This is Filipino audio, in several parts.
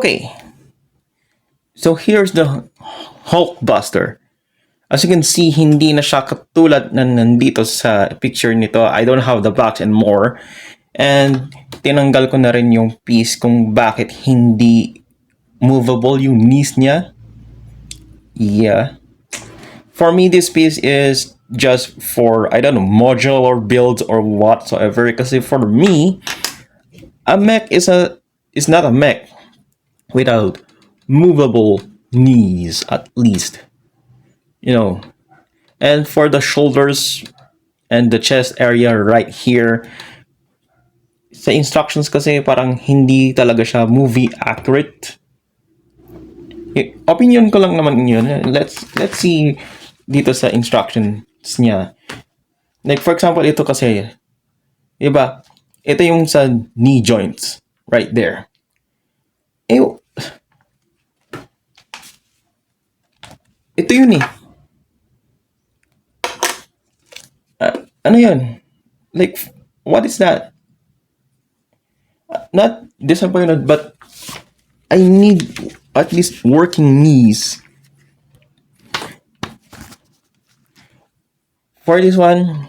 Okay, so here's the Hulkbuster. As you can see, hindi na siya katulad na nandito sa picture nito. I don't have the box and more. And tinanggal ko na rin yung piece kung bakit hindi movable yung knees niya. Yeah. For me, this piece is just for, I don't know, modular builds or whatsoever. Kasi for me, a mech is not a mech without movable knees, at least. You know, and for the shoulders and the chest area right here, sa instructions kasi parang hindi talaga siya movie accurate. Opinion ko lang naman yun. Let's see dito sa instructions niya. Like for example, ito kasi, diba? Ito yung sa knee joints right there. Ito yun eh. Ano yun? Like, what is that? Not disappointed, but I need at least working knees. For this one,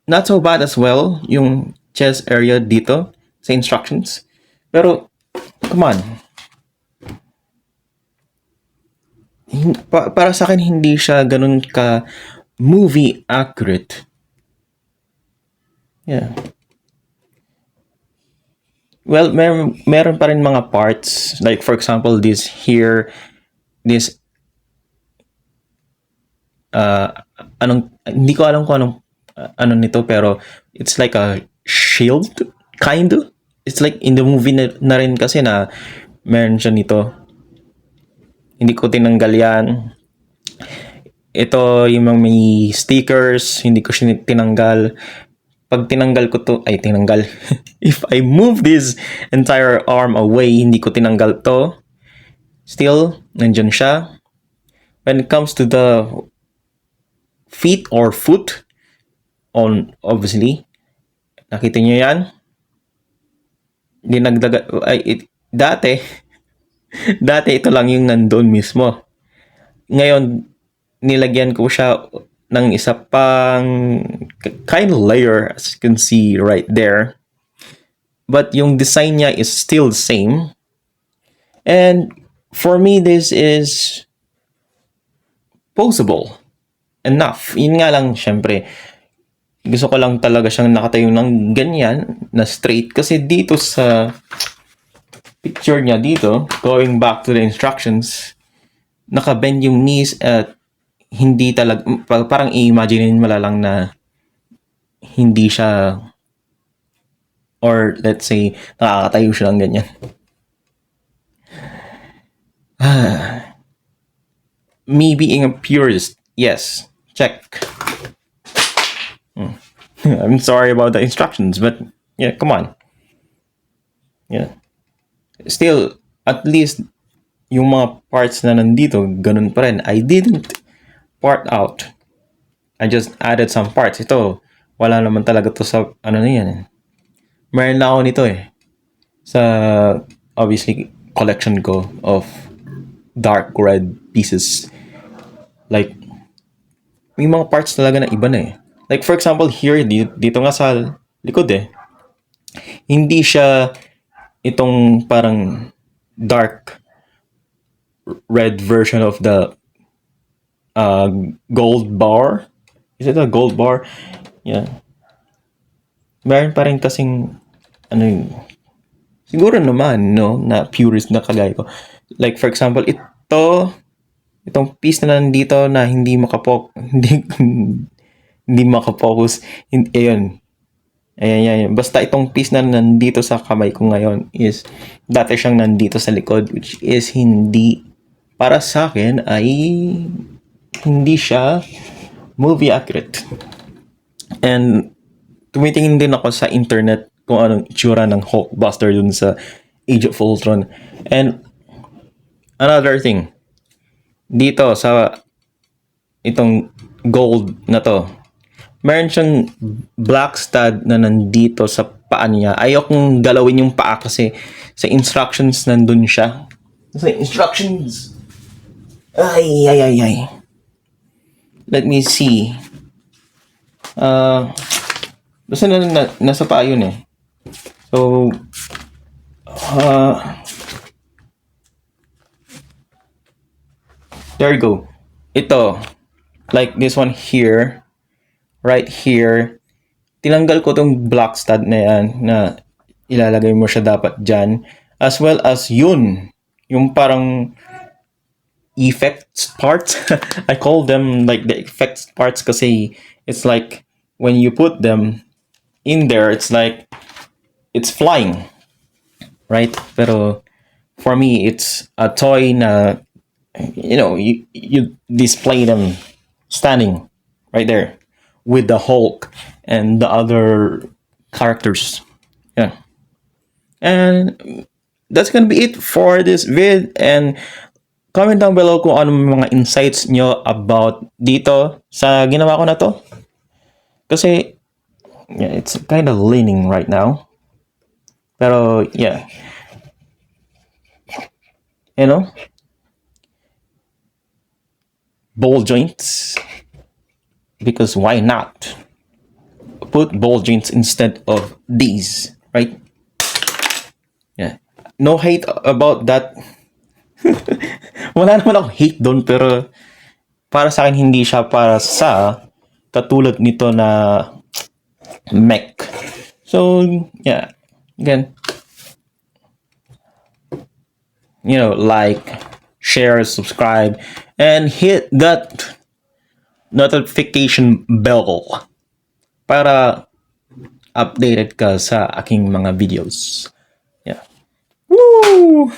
not so bad as well, yung chest area dito sa instructions. Pero, come on. Para sa akin, hindi siya ganun ka movie accurate. Yeah. Well, meron pa rin mga parts. Like, for example, this here, this, hindi ko alam kung anong, ano nito, pero it's like a shield, kind of. It's like in the movie na rin kasi na meron siya nito. Hindi ko tinanggal yan. Ito, yung mga may stickers, hindi ko siya tinanggal. Pag tinanggal ko to, ay tinanggal. If I move this entire arm away, hindi ko tinanggal to. Still, nandyan siya. When it comes to the feet or foot, on obviously, nakita nyo yan? Dati ito lang yung nandun mismo. Ngayon, nilagyan ko siya ng isa pang kind of layer, as you can see right there. But yung design niya is still the same. And for me, this is posable enough. Yun nga lang, syempre, gusto ko lang talaga siyang nakatayo ng ganyan, na straight. Kasi dito sa picture niya dito, going back to the instructions, nakabend yung knees at hindi talaga, parang i-imagine mo lang na hindi siya, or let's say, nakakatayo siya ng ganyan. Me being a purist, yes, check. I'm sorry about the instructions, but yeah, come on. Yeah. Still, at least, yung mga parts na nandito, ganun pa rin. I didn't part out. I just added some parts. Ito, wala naman talaga to sa, ano na yan. Meron na ako nito eh. Sa, obviously, collection ko of dark red pieces. Like, may mga parts talaga na iba na eh. Like, for example, here, dito nga sa likod eh. Hindi siya itong parang dark red version of the gold bar. Is it a gold bar? Yeah. Meron pa rin kasing ano yun. Siguro naman, no, na purist na kagaya ko. Like for example, itong piece na nandito na hindi makafocus. Ayun. Ayan. Basta itong piece na nandito sa kamay ko ngayon is dati siyang nandito sa likod, which is hindi, para sa akin ay hindi siya movie accurate. And tumitingin din ako sa internet kung anong itsura ng Hulkbuster dun sa Age of Ultron. And another thing, dito sa itong gold na to, meron siyang black stud na nandito sa paa niya. Ayokong galawin yung paa kasi sa instructions nandun siya. Sa instructions. Ay. Let me see. Basta nasa paa yun eh. So, there you go. Ito, like this one here, right here, tinanggal ko tong block stud na yan na ilalagay mo siya dapat dyan. As well as yun, yung parang effects parts. I call them like the effects parts kasi it's like when you put them in there, it's like it's flying, right? Pero for me, it's a toy na, you display them standing right there with the Hulk and the other characters. Yeah. And that's gonna be it for this vid. And comment down below kung ano mga insights nyo about dito sa ginawa ko na to. Kasi, yeah, it's kind of leaning right now. Pero, yeah. Ball joints. Because why not? Put ball joints instead of these, right? Yeah. No hate about that. Wala naman ako hate doon, pero para sa akin hindi siya para sa katulad nito na mech. So, yeah. Again, like, share, subscribe, and hit that notification bell para updated ka sa aking mga videos. Yeah. Woo!